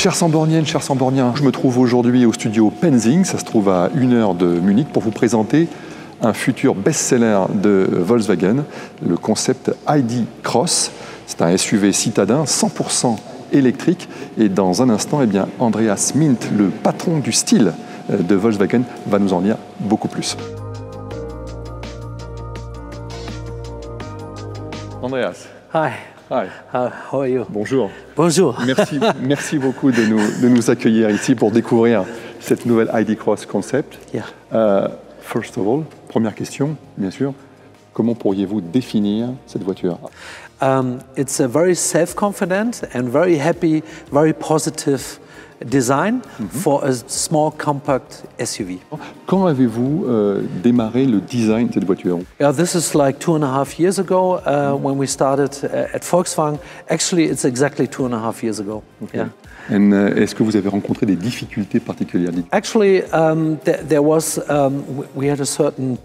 Chers Samborniennes, chers Samborniens, je me trouve aujourd'hui au studio Penzing, ça se trouve à 1 heure de Munich, pour vous présenter un futur best-seller de Volkswagen, le concept ID Cross. C'est un SUV citadin 100% électrique. Et dans un instant, eh bien, Andras Mindt, le patron du style de Volkswagen, va nous en dire beaucoup plus. Andras. Hi. Hi. How are you? Bonjour. Bonjour. Merci beaucoup de nous accueillir ici pour découvrir cette nouvelle ID Cross concept. Yeah. First of all, première question, bien sûr, comment pourriez-vous définir cette voiture? It's a very self-confident and very happy, very positive design for a small compact SUV. Quand avez-vous démarré le design de cette voiture? Yeah, this is like 2.5 years ago when we started at Volkswagen. Actually, it's exactly 2.5 years ago. Okay. Yeah. And est-ce que vous avez rencontré des difficultés particulières? Actually, there was we had a certain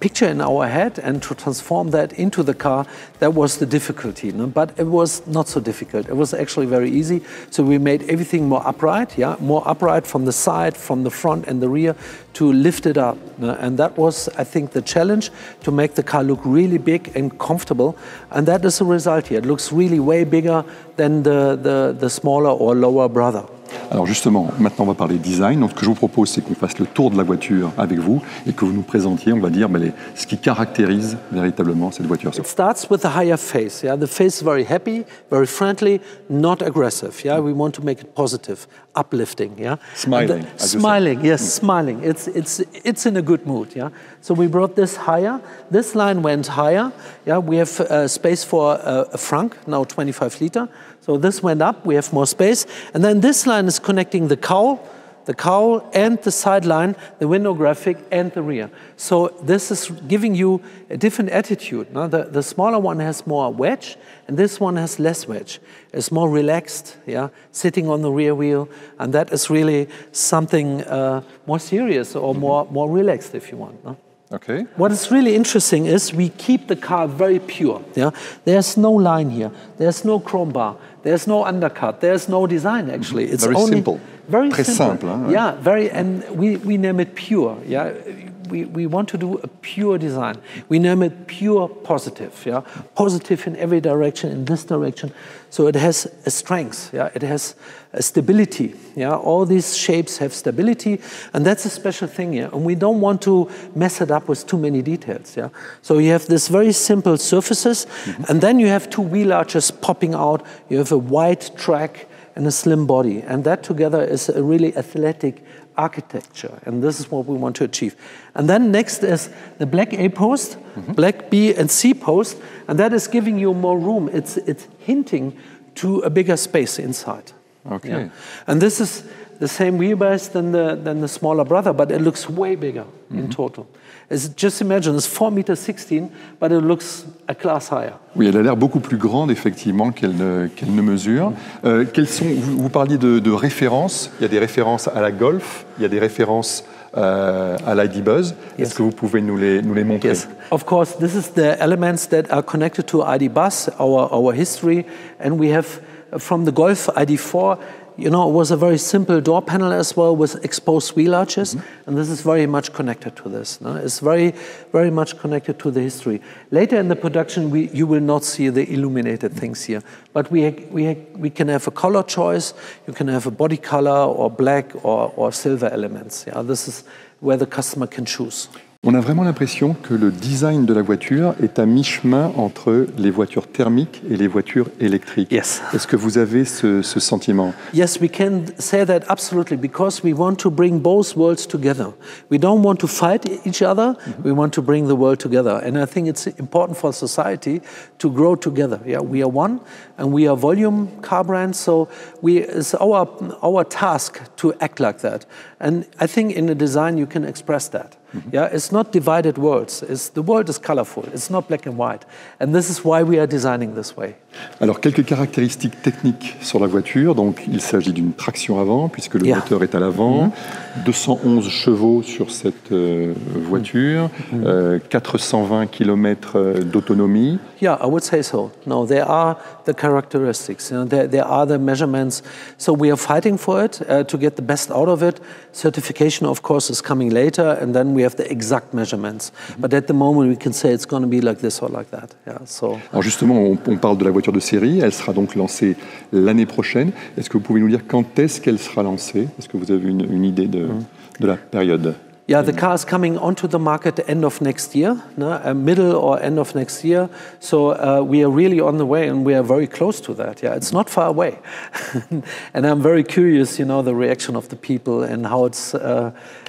picture in our head, and to transform that into the car, that was the difficulty. No? But it was not so difficult. It was actually very easy. So we made everything more upright, more upright from the side, from the front and the rear, to lift it up. No? And that was, I think, the challenge, to make the car look really big and comfortable. And that is the result here. It looks really way bigger than the smaller or lower brother. Alors justement, maintenant on va parler design. Donc ce que je vous propose, c'est qu'on fasse le tour de la voiture avec vous et que vous nous présentiez, on va dire, ce qui caractérise véritablement cette voiture. It starts with a higher face. Yeah, the face is very happy, very friendly, not aggressive. Yeah, we want to make it positive, uplifting. Yeah, smiling. Smiling. Yes, smiling. It's in a good mood. Yeah. So we brought this higher. This line went higher. Yeah, we have space for a frunk, now 25 liter. So this went up, we have more space. And then this line is connecting the cowl and the side line, the window graphic and the rear. So this is giving you a different attitude. No? The smaller one has more wedge, and this one has less wedge. It's more relaxed, yeah, sitting on the rear wheel, and that is really something more serious or more relaxed, if you want. No? Okay. What is really interesting is we keep the car very pure. Yeah, there's no line here. There's no chrome bar. There's no undercut. There's no design actually. It's very only simple. Very Très simple. Hein, yeah, very, and we name it pure. Yeah, we want to do a pure design. We name it pure positive. Yeah, positive in every direction, in this direction. So it has a strength. Yeah, it has a stability. Yeah, all these shapes have stability, and that's a special thing here. And we don't want to mess it up with too many details. Yeah, so you have this very simple surfaces, and then you have two wheel arches popping out. You have a wide track and a slim body, and that together is a really athletic architecture, and this is what we want to achieve. And then next is the black A post, black B and C post, and that is giving you more room. It's hinting to a bigger space inside. Okay. Yeah. And this is the same wheelbase than the smaller brother, but it looks way bigger in total. Just imagine, it's 4,16 meters, but it looks a class higher. Oui, elle a l'air beaucoup plus grande, effectivement, qu'elle ne mesure. Vous parliez de références. Il y a des références à la Golf, il y a des références à l'ID Buzz. Est-ce que vous pouvez nous les montrer? Yes, of course, this is the elements that are connected to ID Buzz, our history, and we have from the Golf ID4, you know, it was a very simple door panel as well with exposed wheel arches, and this is very much connected to this. No? It's very, very much connected to the history. Later in the production, you will not see the illuminated things here, but we can have a color choice. You can have a body color or black or silver elements. Yeah? This is where the customer can choose. On a vraiment l'impression que le design de la voiture est à mi-chemin entre les voitures thermiques et les voitures électriques. Yes. Est-ce que vous avez ce sentiment? Yes, we can say that absolutely, because we want to bring both worlds together. We don't want to fight each other, we want to bring the world together. And I think it's important for society to grow together. Yeah, we are one, and we are volume car brands, so it's our task to act like that. And I think in the design you can express that. Yeah, it's not divided worlds. The world is colorful. It's not black and white. And this is why we are designing this way. Alors, quelques caractéristiques techniques sur la voiture. Donc, il s'agit d'une traction avant, puisque le moteur est à l'avant. 211 chevaux sur cette voiture. 420 km d'autonomie. Yeah, I would say so. No, there are the characteristics. You know, there are the measurements. So we are fighting for it to get the best out of it. Certification, of course, is coming later, and then we have the exact measurements. But at the moment, we can say it's going to be like this or like that. Yeah, so. Alors justement, on parle de la voiture de série. Elle sera donc lancée l'année prochaine. Est-ce que vous pouvez nous dire quand est-ce qu'elle sera lancée? Est-ce que vous avez une idée de la période? Yeah, the car is coming onto the market end of next year, middle or end of next year. So we are really on the way, and we are very close to that. Yeah, it's not far away, and I'm very curious, you know, the reaction of the people and how it's,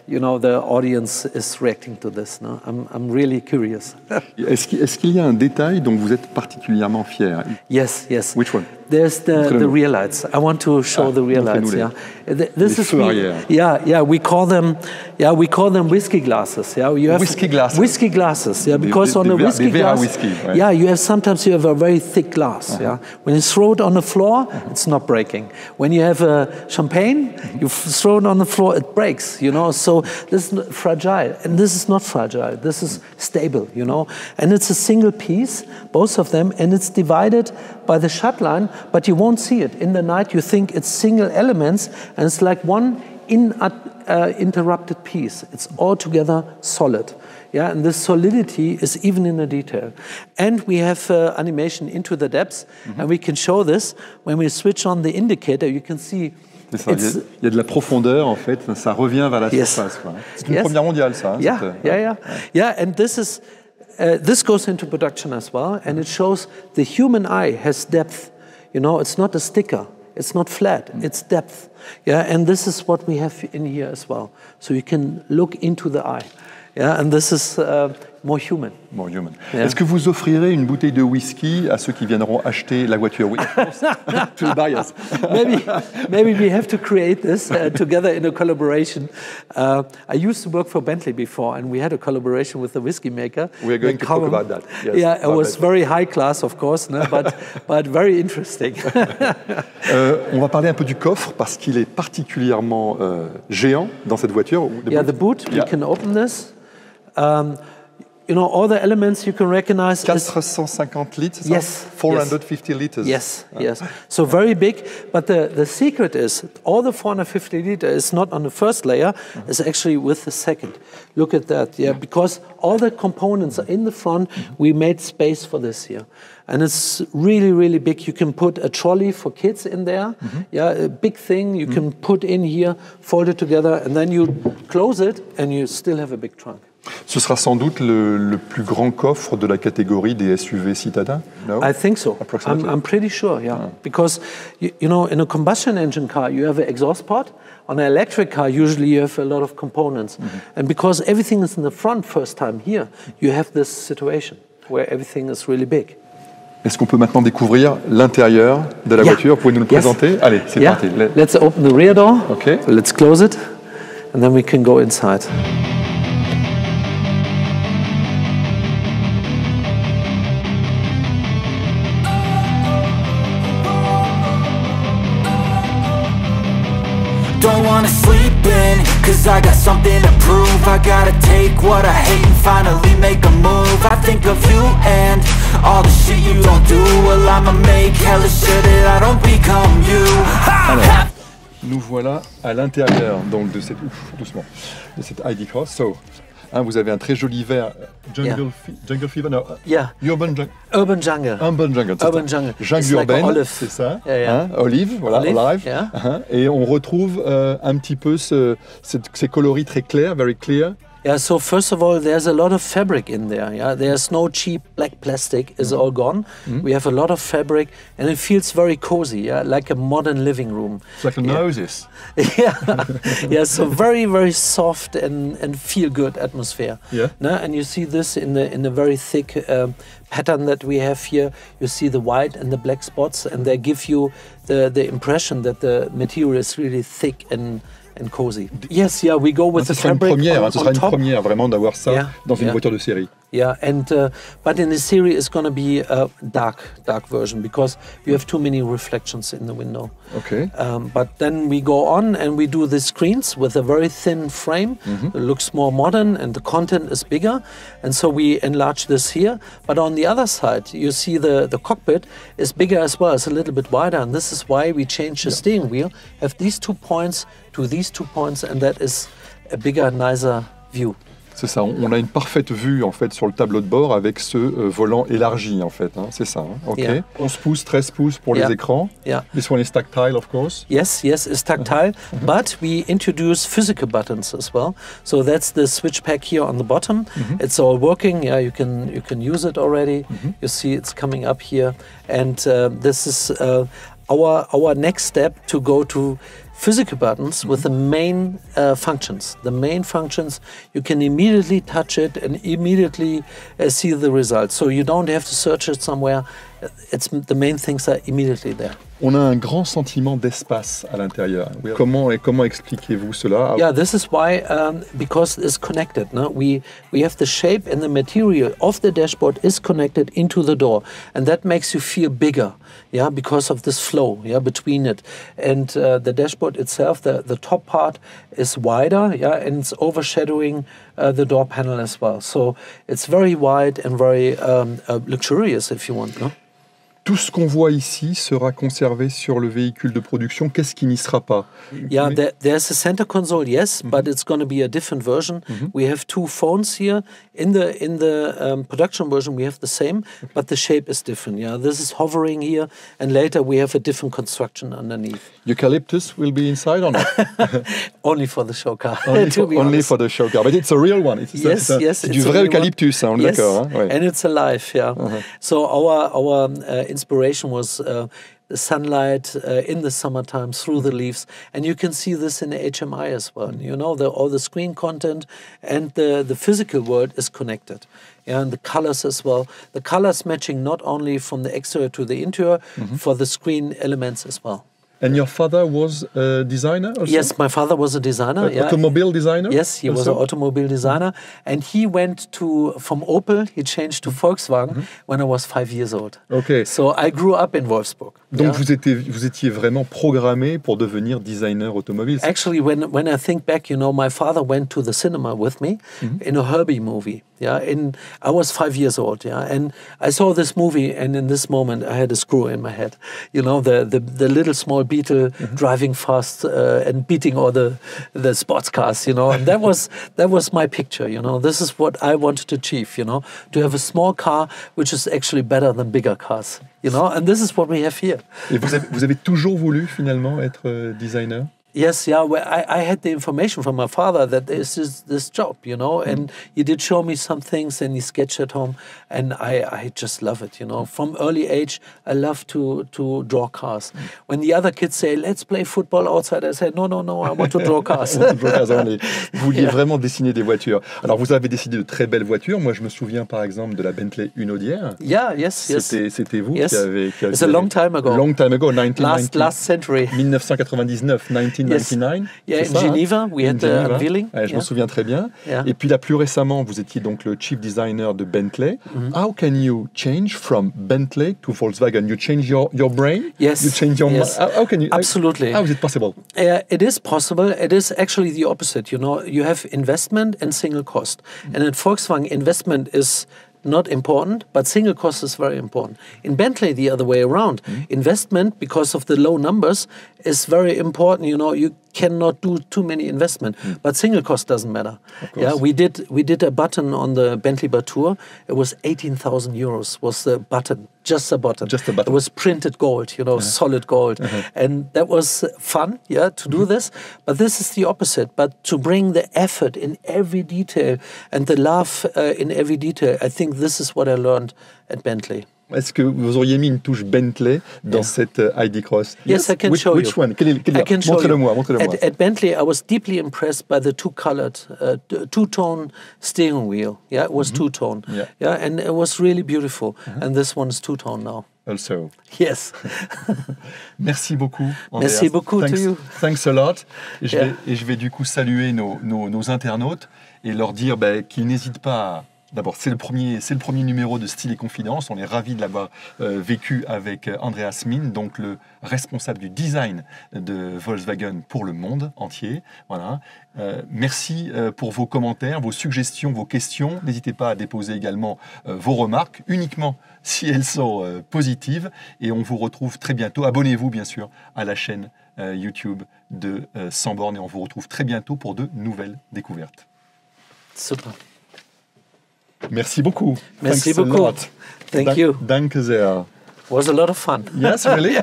you know, the audience is reacting to this. No? I'm really curious. Est-ce qu'il y a un détail dont vous êtes particulièrement fier? Yes, yes. Which one? There's the rear lights. I want to show the rear lights. Yeah, this is we call them whiskey glasses. Yeah, you have whiskey glasses. Whiskey glasses. Yeah, because on a whiskey glass, right? yeah, you have sometimes you have a very thick glass. Yeah, when you throw it on the floor, it's not breaking. When you have a champagne, you throw it on the floor, it breaks. You know, so this is fragile, and this is not fragile. This is stable. You know, and it's a single piece, both of them, and it's divided by the shut line. But you won't see it. In the night, you think it's single elements, and it's like one interrupted piece. It's all together solid. Yeah, and this solidity is even in the detail. And we have animation into the depths, and we can show this. When we switch on the indicator, you can see. Ça, il y a de la profondeur, en fait, ça revient vers la surface. C'est une première mondiale, ça. Yeah, and this is... this goes into production as well, and it shows the human eye has depth. You know, it's not a sticker, it's not flat, it's depth. Yeah, and this is what we have in here as well. So you can look into the eye. Yeah, and this is more human. More human. Yeah. Est-ce que vous offrirez une bouteille de whisky à ceux qui viendront acheter la voiture? Oui. To the buyers. Maybe we have to create this together in a collaboration. I used to work for Bentley before, and we had a collaboration with the whiskey maker. We are going to talk about that. Yes, yeah, it was very high class, of course, no? but very interesting. On va parler un peu du coffre parce qu'il est particulièrement géant dans cette voiture. The boot. We can open this. You know, all the elements you can recognize. 450 litres, yes. 450 liters. Yes, yes. So very big, but the secret is all the 450 liters is not on the first layer, it's actually with the second. Look at that, yeah, because all the components are in the front, we made space for this here. And it's really, really big. You can put a trolley for kids in there, a big thing you can put in here, fold it together, and then you close it, and you still have a big trunk. Ce sera sans doute le plus grand coffre de la catégorie des SUV citadins? No? I think so. I'm pretty sure, Because, you know, in a combustion engine car, you have an exhaust pod. On an electric car, usually you have a lot of components. And because everything is in the front first time here, you have this situation where everything is really big. Est-ce qu'on peut maintenant découvrir l'intérieur de la voiture? Pouvez-nous le présenter? Allez, c'est parti. Let's open the rear door. Okay. So let's close it, and then we can go inside. Don't wanna sleep in, cause I got something to prove. I gotta take what I hate and finally make a move. I think of you and all the shit you don't do. Well, I'ma make hella sure that I don't become you. Alors, nous voilà à l'intérieur donc de cette ID Cross. So, vous avez un très joli vert jungle fever, no, urban jungle. Urban jungle. Jungle urbaine, c'est ça. Olive, voilà, olive. Et on retrouve un petit peu ces coloris très clairs, very clear. Yeah, so first of all, there's a lot of fabric in there. Yeah, there's no cheap black plastic; it's all gone. We have a lot of fabric, and it feels very cozy. Yeah, like a modern living room. It's like an oasis. Yeah. So very, very soft and feel good atmosphere. Yeah. No? And you see this in the very thick pattern that we have here. You see the white and the black spots, and they give you the impression that the material is really thick and and cozy. Yes, yeah, we go with the fabric ce sera une première vraiment d'avoir ça dans une voiture de série. Yeah, and but in the series it's going to be a dark version because you have too many reflections in the window. Okay. But then we go on and we do the screens with a very thin frame. It looks more modern and the content is bigger, and so we enlarge this here. But on the other side, you see the cockpit is bigger as well. It's a little bit wider, and this is why we change the steering wheel. Have these 2 points to these 2 points, and that is a bigger, nicer view. C'est ça, on a une parfaite vue en fait sur le tableau de bord avec ce volant élargi en fait, hein. C'est ça, hein. Ok. Yeah. 11 pouces, 13 pouces pour les écrans. Yeah. This one is tactile, of course. Yes, it's tactile, but we introduce physical buttons as well. So that's the switch pack here on the bottom. It's all working. Yeah, you can use it already. You see it's coming up here, and this is our next step to go to physical buttons with the main functions. The main functions, you can immediately touch it and immediately see the results. So you don't have to search it somewhere. The main things are immediately there. On a un grand sentiment d'espace à l'intérieur. Comment expliquez-vous cela? Yeah, this is why, because it's connected. No? We have the shape and the material of the dashboard is connected into the door, and that makes you feel bigger. Yeah, because of this flow. Yeah, between it and the dashboard itself, the top part is wider. Yeah, and it's overshadowing the door panel as well. So it's very wide and very luxurious, if you want. No? Tout ce qu'on voit ici sera conservé sur le véhicule de production. Qu'est-ce qui n'y sera pas? Yeah, there's a center console, yes, but it's going to be a different version. We have 2 phones here. In the production version, we have the same, but the shape is different. Yeah, this is hovering here, and later we have a different construction underneath. Eucalyptus will be inside or not? Only for the show car. Only for the show car, but it's a real one. Yes, c'est du vrai eucalyptus, hein, on est d'accord. Hein? Ouais. And it's alive. Yeah. So our inspiration was the sunlight in the summertime through the leaves, and you can see this in the HMI as well. You know, all the screen content and the physical world is connected. Yeah, and the colors as well. The colors matching not only from the exterior to the interior, for the screen elements as well. And your father was a designer also? Yes, my father was a designer. Automobile designer? Yes, he was an automobile designer. And he went from Opel, he changed to Volkswagen when I was 5 years old. Okay. So I grew up in Wolfsburg. Donc vous étiez vraiment programmé pour devenir designer automobile? Actually, when I think back, you know, my father went to the cinema with me in a Herbie movie. Yeah, I was 5 years old. Yeah, and I saw this movie, and in this moment, I had a screw in my head. You know, the little small Beetle driving fast and beating all the sports cars. You know, and that was my picture. You know, this is what I wanted to achieve. You know, to have a small car which is actually better than bigger cars. You know, and this is what we have here. Et vous avez toujours voulu finalement être designer? Yes, yeah. Well, I had the information from my father that this is this job, you know, and he did show me some things and he sketched at home, and I just love it, you know. From early age, I love to draw cars. When the other kids say, let's play football outside, I say, no, I want to draw cars. Vous vouliez vraiment dessiner des voitures. Alors, vous avez dessiné de très belles voitures. Moi, je me souviens, par exemple, de la Bentley Unaudière. Yeah, yes. C'était vous qui avez... It's a long time ago. Long time ago, 1990. Last century. 1999, 1999. Yeah, in Geneva, we had the unveiling. Je m'en souviens très bien. Yeah. Et puis là, plus récemment, vous étiez donc le chief designer de Bentley. How can you change from Bentley to Volkswagen? You change your brain? Yes. You change your how can you? Absolutely. How is it possible? It is possible. It is actually the opposite. You know, you have investment and single cost. And at Volkswagen, investment is not important, but single cost is very important. In Bentley, the other way around. Investment, because of the low numbers, is very important. You know, you cannot do too many investment, but single cost doesn't matter. Yeah, we did a button on the Bentley Batur. It was 18,000 euros. Was the button, just a button. It was printed gold, you know, solid gold, and that was fun. Yeah, to do this. But this is the opposite. But to bring the effort in every detail and the love in every detail, I think this is what I learned at Bentley. Est-ce que vous auriez mis une touche Bentley dans cette ID Cross? Yes, I can show you. Which one? I can show you. Montrez-le-moi. At Bentley, I was deeply impressed by the two-tone steering wheel. Yeah, it was two-tone. Yeah, and it was really beautiful. And this one is two-tone now. also. Yes. Merci beaucoup, Andreas. Merci beaucoup to you. Thanks a lot. Et je vais du coup saluer nos internautes et leur dire qu'ils n'hésitent pas. D'abord, c'est le premier numéro de Style et Confidence. On est ravis de l'avoir vécu avec Andras Mindt, donc le responsable du design de Volkswagen pour le monde entier. Voilà. Merci pour vos commentaires, vos suggestions, vos questions. N'hésitez pas à déposer également vos remarques, uniquement si elles sont positives. Et on vous retrouve très bientôt. Abonnez-vous, bien sûr, à la chaîne YouTube de Sans Bornes. Et on vous retrouve très bientôt pour de nouvelles découvertes. Super. Merci beaucoup. Merci beaucoup. Thank you. Danke sehr. Was a lot of fun. Yes, really?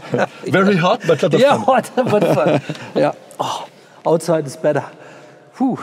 Very hot, but a lot of fun. Yeah, hot, but fun. Yeah. Oh, outside is better. Whew.